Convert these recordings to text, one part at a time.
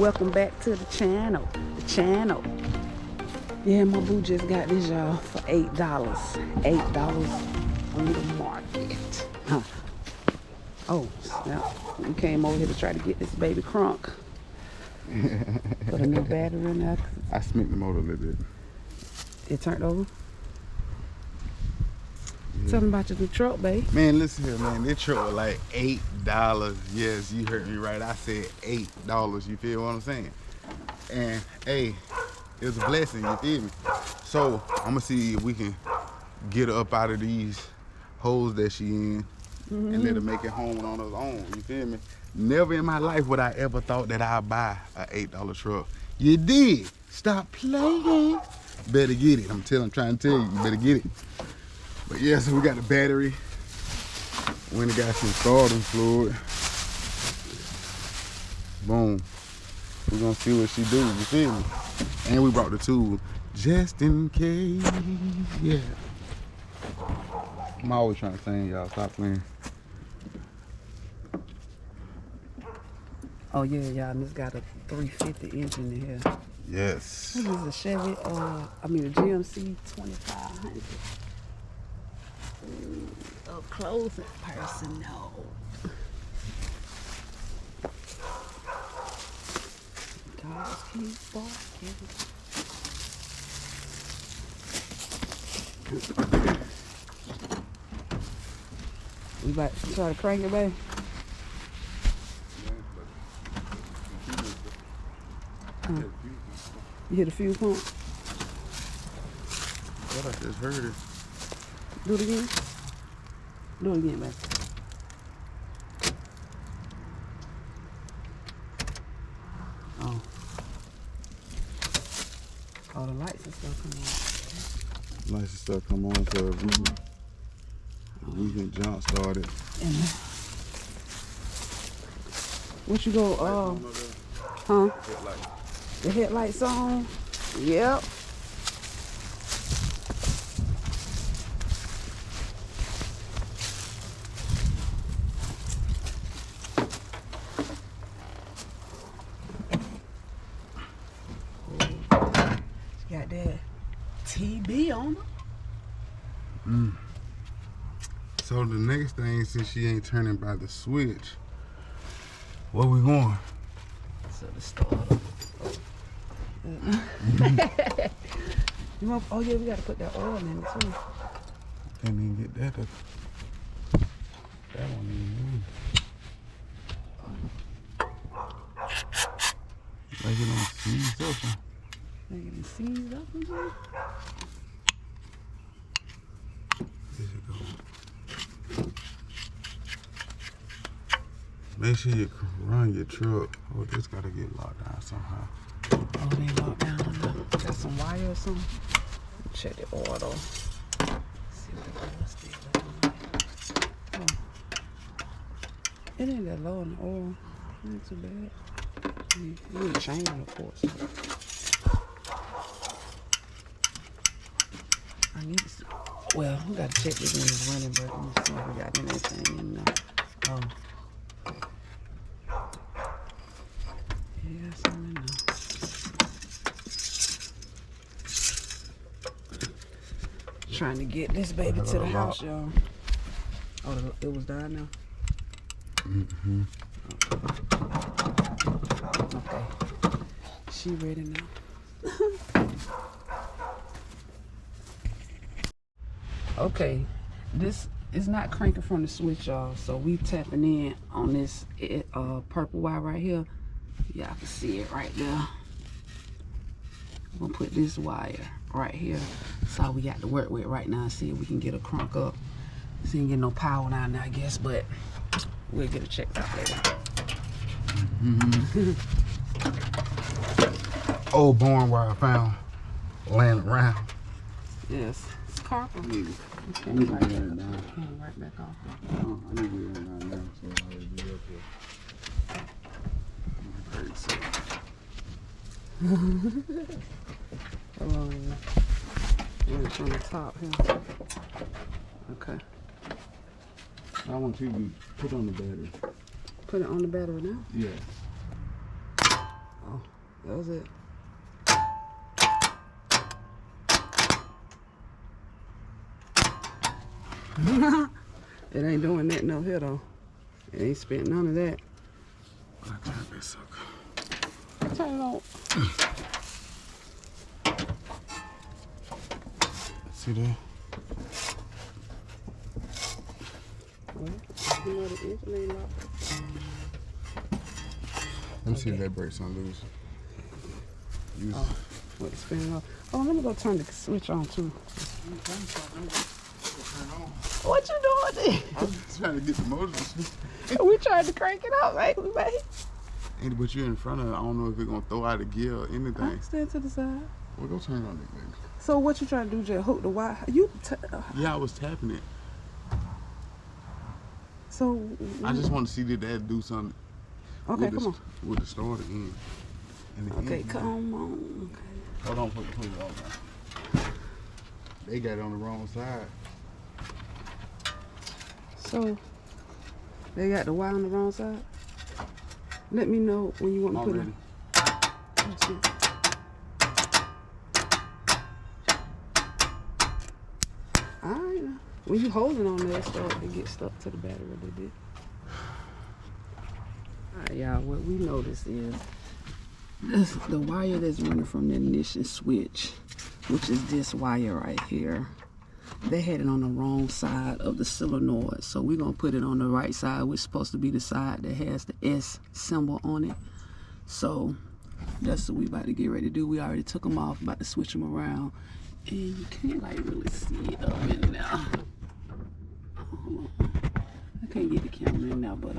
welcome back to the channel. Yeah, my boo just got this, y'all, for $8. $8 on the market. Huh. Oh, snap. We came over here to try to get this baby crunk. Put a new battery in there. I smoked the motor a little bit. It turned over? Yeah. Tell me about your new truck, babe. Man, listen here, man. This truck was like $8. Yes, you heard me right. I said $8. You feel what I'm saying? And, hey, it was a blessing, you feel me? So, I'm going to see if we can get her up out of these holes that she in and let her make it home on her own, you feel me? Never in my life would I ever thought that I'd buy an $8 truck. You did. Stop playing. Better get it. I'm trying to tell you, you better get it. But yeah, so we got the battery. When it got some starting fluid. Boom. We're gonna see what she do, you feel me? And we brought the tool just in case. Yeah. I'm always trying to sing, y'all. Stop playing. Oh yeah, y'all, and it's got a 350 engine in here. Yes. This is a Chevy, a GMC 2500. Up close and personal. Dogs keep barking. We about to try to crank it, babe. You hit a fuse pump? What, I just heard it. Do it again. Do it again, baby. Oh. Oh, the lights and stuff come on. Lights and stuff come on, so we can jump start it. What you go, huh? The headlights on? Yep. Got that TB on her. So the next thing, since she ain't turning by the switch, where we going? So the starter. You want? Oh yeah, we gotta put that oil in it too. Can't even get that up. That one even move. Like it don't seize up. Like it seized up again. There you go. Make sure you run your truck. Oh, this gotta get locked down somehow. Oh, they locked down. Got some wire or something. Check the oil though. See what the oil still looking like. Oh. It ain't that low in the oil. Not too bad. You need a chain, of course. I need to see. Well, we gotta check this when it's running, but let me see if we got anything in there. Oh. Yeah, something in there. Trying to get this baby to the house, y'all. Oh, it was down now? Okay. She ready now. Okay, this is not cranking from the switch, y'all. So we tapping in on this purple wire right here. Y'all can see it right there. I'm gonna put this wire right here. That's all we got to work with right now. See if we can get a crunk up. See, ain't get no power down there, I guess, but we'll get it checked out later. Old barn wire I found laying around. Yes, it's copper. Okay, Came right back off. I need to get it down now, so I'll be up here. Hold on. It's on the top here. Okay. I want you to put on the battery. Put it on the battery now? Yeah. Oh. That was it. It ain't doing that no here though. It ain't spent none of that. I turn this sucker. Turn it on. See that? Well, you know the engine ain't locked. Let me see if that brake's on loose. Use. Oh, what, spin it off? Oh, let me go turn the switch on too. What you doing there? I'm just trying to get the motor. We tried to crank it up, right? Hey, but you're in front of it. I don't know if it's gonna throw out a gear or anything. Stand to the side. Well, go turn it on, baby. So what you trying to do? Just hook the wire? Yeah, I was tapping it. So I just want to see did that do something. okay, come on. With the starter in. Okay, come on. Okay. Hold on, put it on now. They got it on the wrong side. So they got the wire on the wrong side. Let me know when you want to put it. That's it. Alright, when you holding on there, it gets stuck to the battery a little bit. Alright, y'all, what we noticed is this, the wire that's running from the ignition switch, which is this wire right here. They had it on the wrong side of the solenoid, so we're gonna put it on the right side, which is supposed to be the side that has the S symbol on it. So that's what we about to get ready to do. We already took them off, about to switch them around, and you can't like really see it up in there. Hold on. I can't get the camera in now, but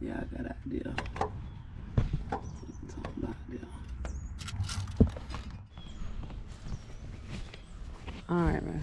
yeah, I got an idea. All right, man.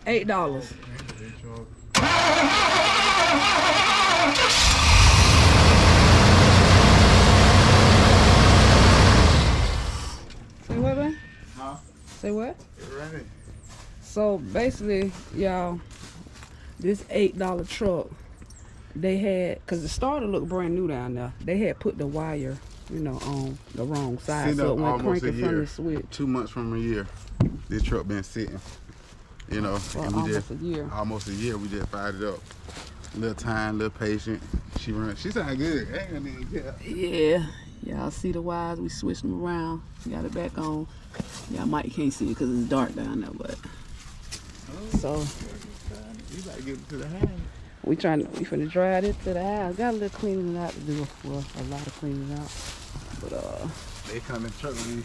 $8. Say what, man? Huh? Say what? Ready. So basically, y'all, this $8 truck, they had, cause the starter looked brand new down there. They had put the wire, you know, on the wrong side, so it went cranking from the switch. 2 months from a year, this truck been sitting. You know, well, and we almost a year. Almost a year, we just fired it up. Little time, little patient. She sound good. Yeah, y'all see the wires? We switched them around. Got it back on. Y'all might can't see it because it's dark down there, but so you gotta get it to the house. we finna drive it to the house. Got a little cleaning out to do. Well, a lot of cleaning out, but they come and truck with me.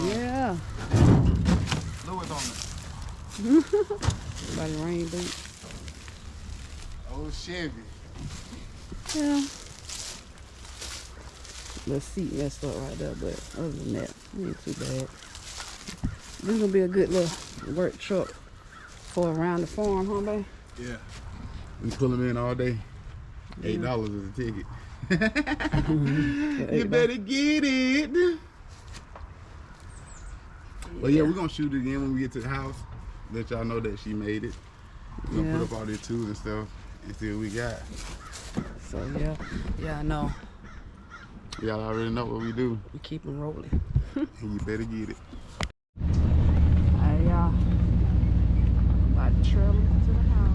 yeah. Fluid on it. Everybody rain boots. Old Chevy. Yeah. The seat messed up right there, but other than that, it ain't too bad. This is gonna be a good little work truck for around the farm, huh, babe? Yeah. We pull them in all day. $8 is a ticket. You better get it. But yeah, we're gonna shoot it again when we get to the house. Let y'all know that she made it. We're gonna put up all the tools and stuff and see what we got. So yeah, I know. Y'all already know what we do. We keep them rolling. And you better get it. Alright, y'all. About to trail them to the house.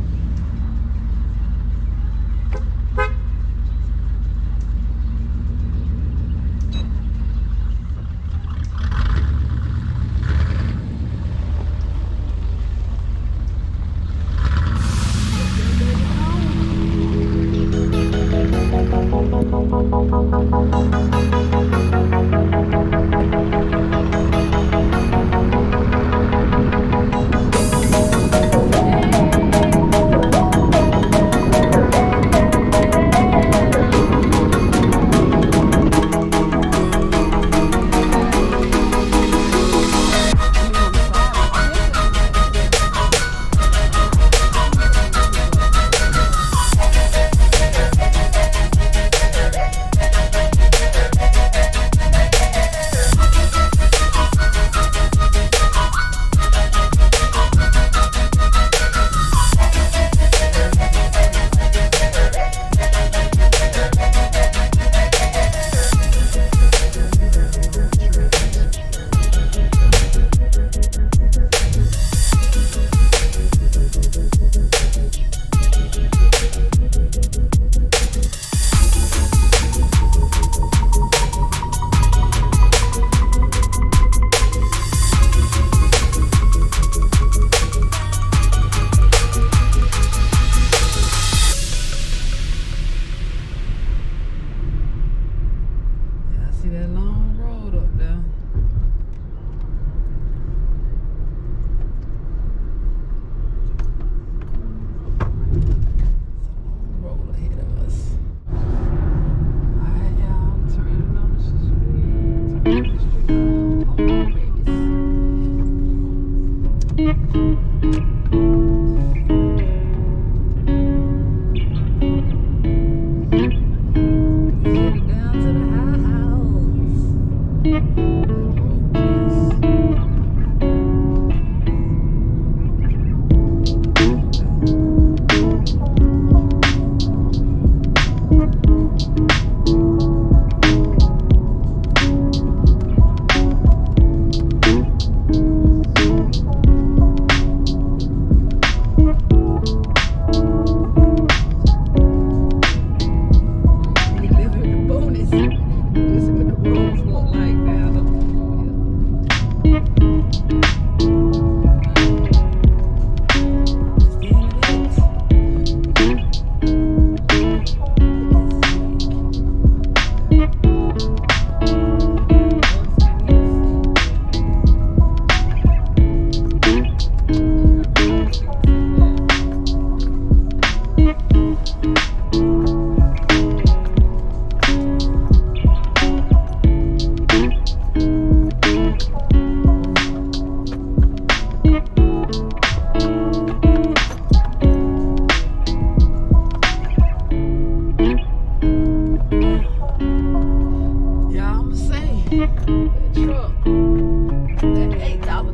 This is what the roads look like down up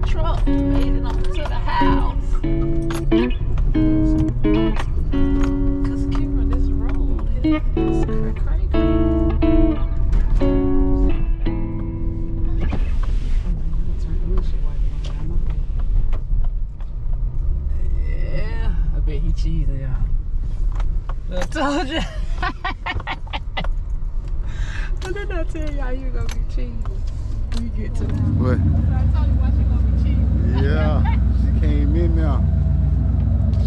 truck made it onto the house. Cause Kira, this road is crazy. Yeah, I bet he cheesing, y'all. I told you. I did not tell y'all you were gonna be cheesing when you get to the house. What? I told you why she gonna be cheesing. Yeah, she came in now.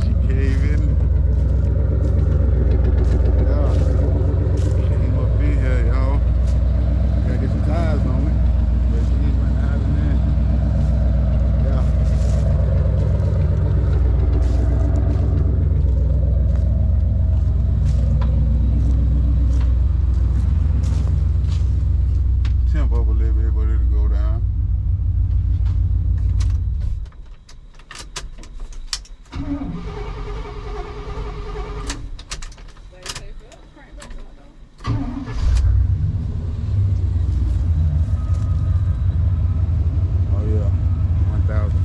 She came in. Yeah. Came up in here, y'all. Gotta get some tires on it. But she's right out of there. Yeah. Temp up a little bit, but it'll go down. Oh yeah, 1,000.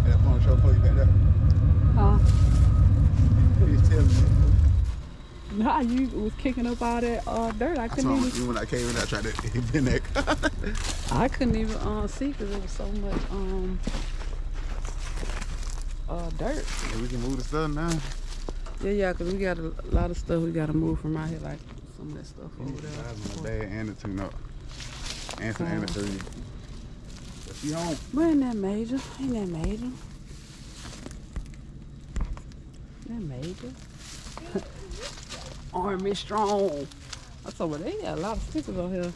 That phone show for you back there. Huh? He's telling me. Nah, you was kicking up all that dirt. I couldn't even. When I came in, I tried to hit in that car. I couldn't even see because there was so much dirt. Yeah, we can move the stuff now. Yeah, because we got a lot of stuff we got to move from out here, like some of that stuff over there. My bag and the tune-up. And some anniversary. But she home. But ain't that major? Ain't that major? That major? Army strong. I told her they got a lot of stickers on here.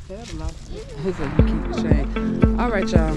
They had a lot of stickers. So you keep the chain. All right, y'all.